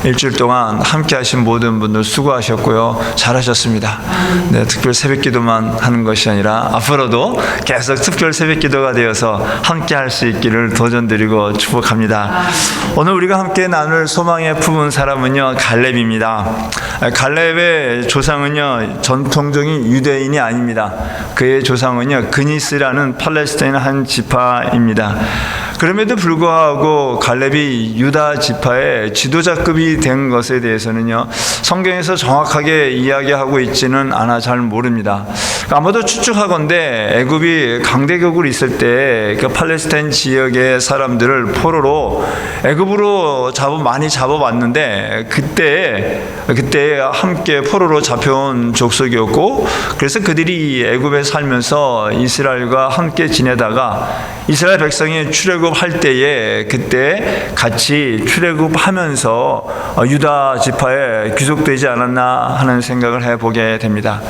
일주일 동안 함께 하신 모든 분들 수고하셨고요. 잘하셨습니다. 네, 특별 새벽기도만 하는 것이 아니라 앞으로도 계속 특별 새벽기도가 되어서 함께 할 수 있기를 도전드리고 축복합니다. 오늘 우리가 함께 나눌 소망의 품은 사람은요, 갈렙입니다. 갈렙의 조상은요, 전통적인 유대인이 아닙니다. 그의 조상은요, 그니스라는 팔레스타인 한 지파입니다. 그럼에도 불구하고 갈렙이 유다 지파의 지도자급이 된 것에 대해서는요, 성경에서 정확하게 이야기하고 있지는 않아 잘 모릅니다. 아마도 추측하건대 애굽이 강대국으로 있을 때 그 팔레스타인 지역의 사람들을 포로로 애굽으로 많이 잡아왔는데 그때 함께 포로로 잡혀온 족속이었고, 그래서 그들이 애굽에 살면서 이스라엘과 함께 지내다가 이스라엘 백성이 출애굽할 때에 그때 같이 출애굽하면서 유다 지파에 귀속되지 않았나 하는 생각을 해보게 됩니다.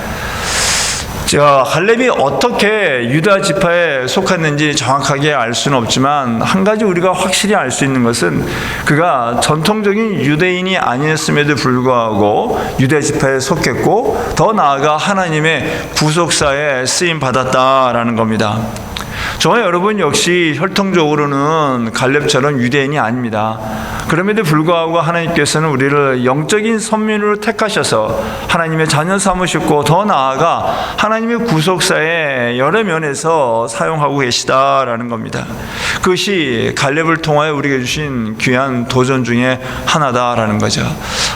갈렙이 어떻게 유다 지파에 속했는지 정확하게 알 수는 없지만, 한 가지 우리가 확실히 알 수 있는 것은 그가 전통적인 유대인이 아니었음에도 불구하고 유다 지파에 속했고, 더 나아가 하나님의 구속사에 쓰임 받았다라는 겁니다. 저와 여러분 역시 혈통적으로는 갈렙처럼 유대인이 아닙니다. 그럼에도 불구하고 하나님께서는 우리를 영적인 선민으로 택하셔서 하나님의 자녀 삼으셨고, 더 나아가 하나님의 구속사에 여러 면에서 사용하고 계시다라는 겁니다. 그것이 갈렙을 통하여 우리에게 주신 귀한 도전 중에 하나다라는 거죠.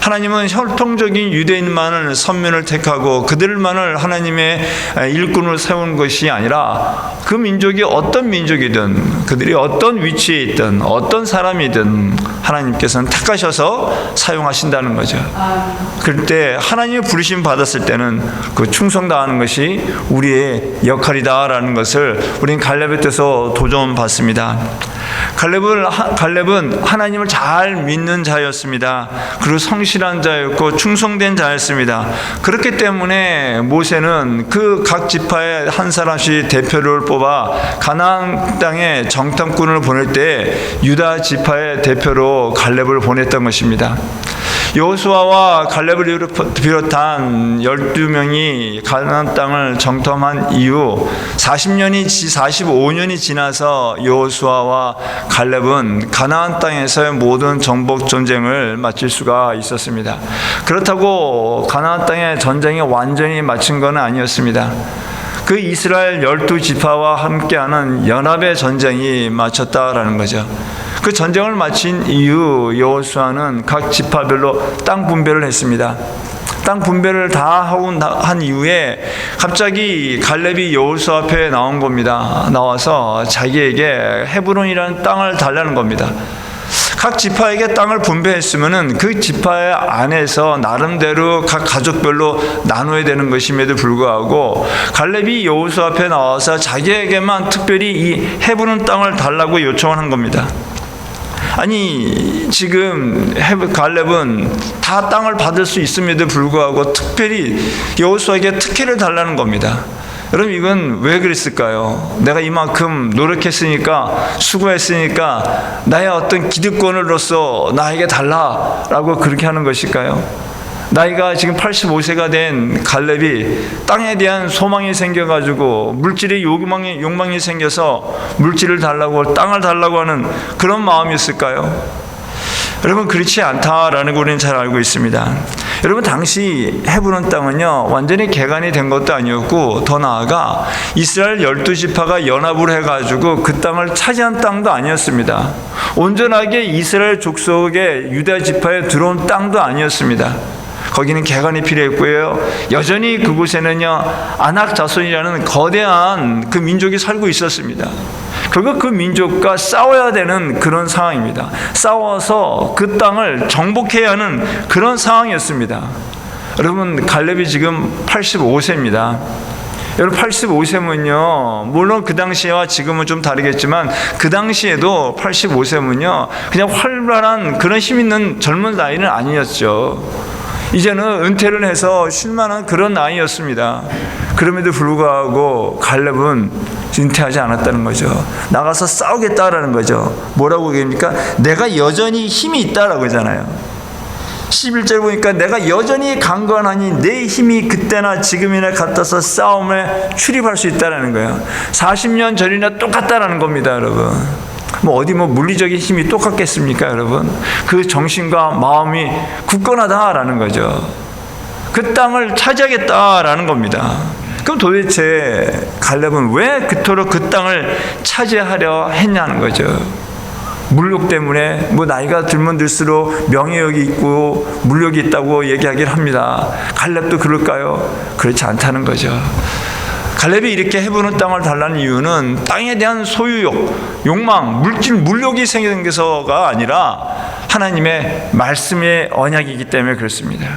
하나님은 혈통적인 유대인만을 선민을 택하고 그들만을 하나님의 일꾼으로 세운 것이 아니라, 그 민족이 어떤 민족이든 그들이 어떤 위치에 있든 어떤 사람이든 하나님께서는 택하셔서 사용하신다는 거죠. 그럴 때 하나님의 부르심 받았을 때는 그 충성다하는 것이 우리의 역할이다라는 것을 우리는 갈렙의 뜻에서 도전받습니다. 갈렙은 하나님을 잘 믿는 자였습니다. 그리고 성실한 자였고 충성된 자였습니다. 그렇기 때문에 모세는 그 각 지파의 한 사람씩 대표를 뽑아 가나안 땅에 정탐꾼을 보낼 때 유다 지파의 대표로 갈렙을 보냈던 것입니다. 여호수아와 갈렙을 비롯한 12명이 가나안 땅을 정탐한 이후 45년이 지나서 여호수아와 갈렙은 가나안 땅에서의 모든 정복 전쟁을 마칠 수가 있었습니다. 그렇다고 가나안 땅의 전쟁이 완전히 마친 건 아니었습니다. 그 이스라엘 12지파와 함께하는 연합의 전쟁이 마쳤다라는 거죠. 그 전쟁을 마친 이후 여호수아는 각 지파별로 땅 분배를 했습니다. 땅 분배를 다 하고 한 이후에 갑자기 갈렙이 여호수아 앞에 나온 겁니다. 나와서 자기에게 헤브론이라는 땅을 달라는 겁니다. 각 지파에게 땅을 분배했으면은 그 지파 안에서 나름대로 각 가족별로 나눠야 되는 것임에도 불구하고 갈렙이 여호수아 앞에 나와서 자기에게만 특별히 이 헤브론 땅을 달라고 요청한 겁니다. 아니, 지금 갈렙은 다 땅을 받을 수 있음에도 불구하고 특별히 여호수아에게 특혜를 달라는 겁니다. 여러분, 이건 왜 그랬을까요? 내가 이만큼 노력했으니까, 수고했으니까 나의 어떤 기득권으로서 나에게 달라라고 그렇게 하는 것일까요? 나이가 지금 85세가 된 갈렙이 땅에 대한 소망이 생겨가지고 물질의 욕망이 생겨서 물질을 달라고, 땅을 달라고 하는 그런 마음이었을까요? 여러분, 그렇지 않다라는 거 우리는 잘 알고 있습니다. 여러분, 당시 헤브론 땅은요, 완전히 개간이 된 것도 아니었고, 더 나아가 이스라엘 12지파가 연합을 해가지고 그 땅을 차지한 땅도 아니었습니다. 온전하게 이스라엘 족속의 유다 지파에 들어온 땅도 아니었습니다. 거기는 개간이 필요했고요. 여전히 그곳에는요, 아낙 자손이라는 거대한 그 민족이 살고 있었습니다. 결국 그 민족과 싸워야 되는 그런 상황입니다. 싸워서 그 땅을 정복해야 하는 그런 상황이었습니다. 여러분, 갈렙이 지금 85세입니다. 여러분, 85세면요, 물론 그 당시와 지금은 좀 다르겠지만 그 당시에도 85세면요 그냥 활발한 그런 힘 있는 젊은 나이는 아니었죠. 이제는 은퇴를 해서 쉴만한 그런 나이였습니다. 그럼에도 불구하고 갈렙은 은퇴하지 않았다는 거죠. 나가서 싸우겠다라는 거죠. 뭐라고 얘기합니까? 내가 여전히 힘이 있다라고 하잖아요. 11절 보니까 내가 여전히 강건하니 내 힘이 그때나 지금이나 같아서 싸움에 출입할 수 있다는 거예요. 40년 전이나 똑같다라는 겁니다, 여러분. 어디 물리적인 힘이 똑같겠습니까, 여러분? 그 정신과 마음이 굳건하다라는 거죠. 그 땅을 차지하겠다라는 겁니다. 그럼 도대체 갈렙은 왜 그토록 그 땅을 차지하려 했냐는 거죠. 물욕 때문에 나이가 들면 들수록 명예욕이 있고 물욕이 있다고 얘기하긴 합니다. 갈렙도 그럴까요? 그렇지 않다는 거죠. 갈렙이 이렇게 헤브론 땅을 달라는 이유는 땅에 대한 소유욕, 욕망, 물욕이 생겨서가 아니라 하나님의 말씀의 언약이기 때문에 그렇습니다.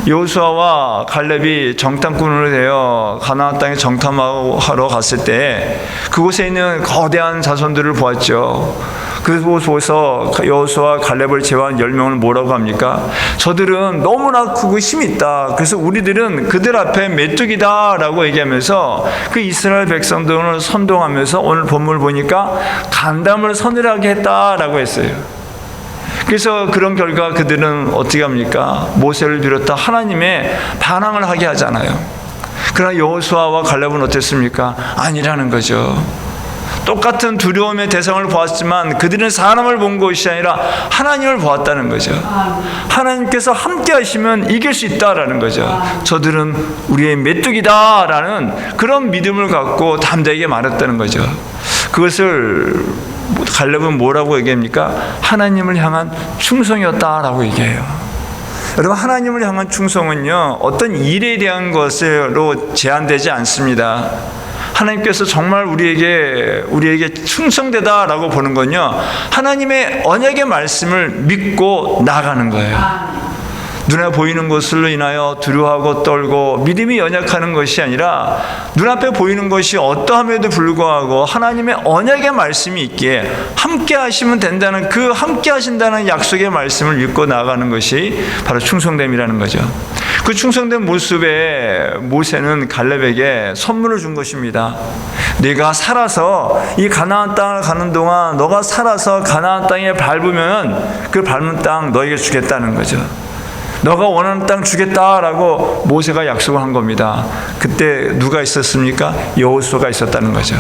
여호수아와 갈렙이 정탐꾼으로 되어 가나안 땅에 정탐하러 갔을 때 그곳에 있는 거대한 자손들을 보았죠. 그곳 보고서 여호수아와 갈렙을 제외한 10명을 뭐라고 합니까? 저들은 너무나 크고 힘이 있다. 그래서 우리들은 그들 앞에 메뚜기다 라고 얘기하면서 그 이스라엘 백성들을 선동하면서 오늘 본문을 보니까 간담을 서늘하게 했다라고 했어요. 그래서 그런 결과 그들은 어떻게 합니까? 모세를 비롯한 하나님의 반항을 하게 하잖아요. 그러나 여호수아와 갈렙은 어땠습니까? 아니라는 거죠. 똑같은 두려움의 대상을 보았지만 그들은 사람을 본 것이 아니라 하나님을 보았다는 거죠. 하나님께서 함께 하시면 이길 수 있다라는 거죠. 저들은 우리의 메뚜기다라는 그런 믿음을 갖고 담대하게 말했다는 거죠. 그것을 갈렙은 뭐라고 얘기합니까? 하나님을 향한 충성이었다라고 얘기해요. 여러분, 하나님을 향한 충성은요, 어떤 일에 대한 것으로 제한되지 않습니다. 하나님께서 정말 우리에게 충성되다라고 보는 건요, 하나님의 언약의 말씀을 믿고 나가는 거예요. 눈에 보이는 것으로 인하여 두려워하고 떨고 믿음이 연약하는 것이 아니라 눈앞에 보이는 것이 어떠함에도 불구하고 하나님의 언약의 말씀이 있기에 함께 하시면 된다는 그 함께 하신다는 약속의 말씀을 믿고 나가는 것이 바로 충성됨이라는 거죠. 그 충성된 모습에 모세는 갈렙에게 선물을 준 것입니다. 네가 살아서 이 가나안 땅을 가는 동안 너가 살아서 가나안 땅에 밟으면 그 밟은 땅 너에게 주겠다는 거죠. 너가 원하는 땅 주겠다라고 모세가 약속을 한 겁니다. 그때 누가 있었습니까? 여호수아가 있었다는 거죠.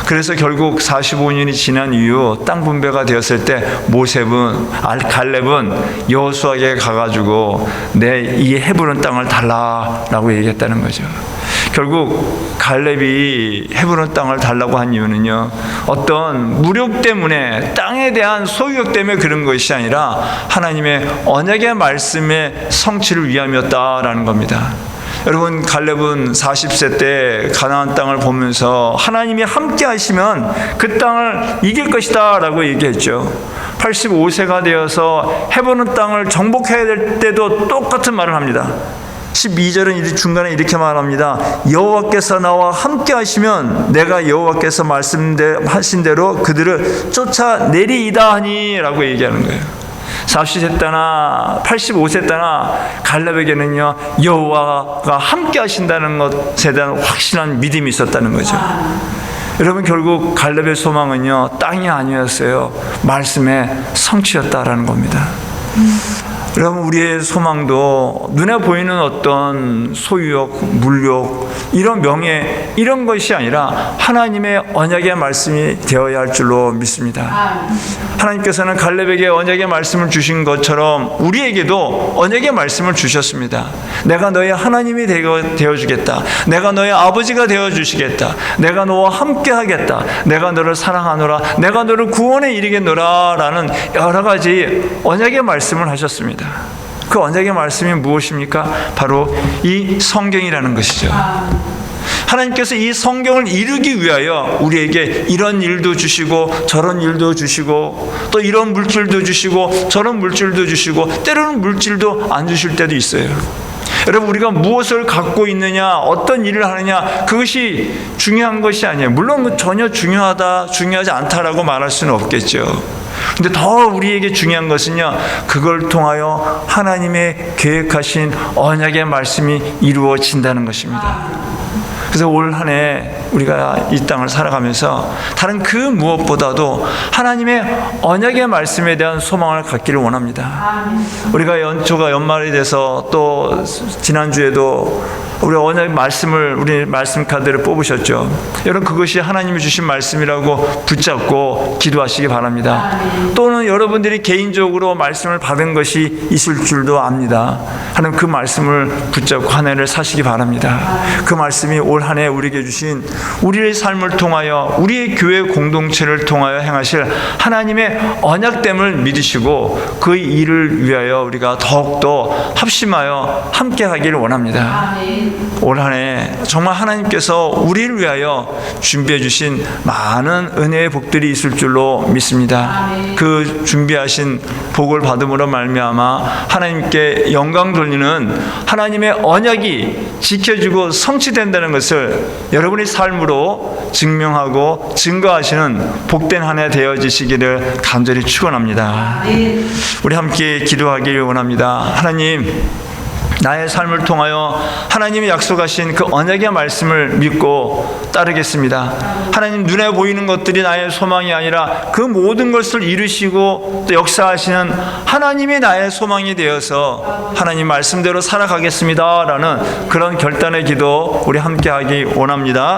그래서 결국 45년이 지난 이후 땅 분배가 되었을 때 갈렙은 여호수아에게 가가지고 내 이 헤브론 땅을 달라라고 얘기했다는 거죠. 결국 갈렙이 헤브론 땅을 달라고 한 이유는요, 어떤 무력 때문에 땅에 대한 소유욕 때문에 그런 것이 아니라 하나님의 언약의 말씀의 성취를 위함이었다라는 겁니다. 여러분, 갈렙은 40세 때 가나안 땅을 보면서 하나님이 함께 하시면 그 땅을 이길 것이다 라고 얘기했죠. 85세가 되어서 헤브론 땅을 정복해야 될 때도 똑같은 말을 합니다. 12절은 중간에 이렇게 말합니다. 여호와께서 나와 함께 하시면 내가 여호와께서 말씀하신 대로 그들을 쫓아내리이다 하니 라고 얘기하는 거예요. 40세 때나 85세 때나 갈렙에게는요, 여호와가 함께 하신다는 것에 대한 확실한 믿음이 있었다는 거죠. 여러분, 결국 갈렙의 소망은요, 땅이 아니었어요. 말씀의 성취였다라는 겁니다. 여러분, 우리의 소망도 눈에 보이는 어떤 소유욕, 물욕, 이런 명예, 이런 것이 아니라 하나님의 언약의 말씀이 되어야 할 줄로 믿습니다. 하나님께서는 갈렙에게 언약의 말씀을 주신 것처럼 우리에게도 언약의 말씀을 주셨습니다. 내가 너의 하나님이 되어주겠다. 내가 너의 아버지가 되어주시겠다. 내가 너와 함께 하겠다. 내가 너를 사랑하노라. 내가 너를 구원에 이르겠노라 라는 여러 가지 언약의 말씀을 하셨습니다. 그 언약의 말씀이 무엇입니까? 바로 이 성경이라는 것이죠. 하나님께서 이 성경을 이루기 위하여 우리에게 이런 일도 주시고 저런 일도 주시고 또 이런 물질도 주시고 저런 물질도 주시고 때로는 물질도 안 주실 때도 있어요. 여러분, 우리가 무엇을 갖고 있느냐, 어떤 일을 하느냐, 그것이 중요한 것이 아니에요. 물론 전혀 중요하지 않다라고 말할 수는 없겠죠. 근데 더 우리에게 중요한 것은요, 그걸 통하여 하나님의 계획하신 언약의 말씀이 이루어진다는 것입니다. 그래서 올 한 해 우리가 이 땅을 살아가면서 다른 그 무엇보다도 하나님의 언약의 말씀에 대한 소망을 갖기를 원합니다. 우리가 연말이 돼서 또 지난주에도 우리 언약 말씀을, 우리 말씀 카드를 뽑으셨죠. 여러분, 그것이 하나님이 주신 말씀이라고 붙잡고 기도하시기 바랍니다. 또는 여러분들이 개인적으로 말씀을 받은 것이 있을 줄도 압니다. 하나님, 그 말씀을 붙잡고 한 해를 사시기 바랍니다. 그 말씀이 올 한 해 우리에게 주신 우리의 삶을 통하여, 우리의 교회 공동체를 통하여 행하실 하나님의 언약됨을 믿으시고 그 일을 위하여 우리가 더욱더 합심하여 함께 하기를 원합니다. 올 한 해 정말 하나님께서 우리를 위하여 준비해 주신 많은 은혜의 복들이 있을 줄로 믿습니다. 그 준비하신 복을 받음으로 말미암아 하나님께 영광 돌리는 하나님의 언약이 지켜지고 성취된다는 것을 여러분의 삶으로 증명하고 증거하시는 복된 한 해 되어지시기를 간절히 축원합니다. 우리 함께 기도하기를 원합니다. 하나님, 나의 삶을 통하여 하나님이 약속하신 그 언약의 말씀을 믿고 따르겠습니다. 하나님, 눈에 보이는 것들이 나의 소망이 아니라 그 모든 것을 이루시고 또 역사하시는 하나님이 나의 소망이 되어서 하나님 말씀대로 살아가겠습니다 라는 그런 결단의 기도 우리 함께 하기 원합니다.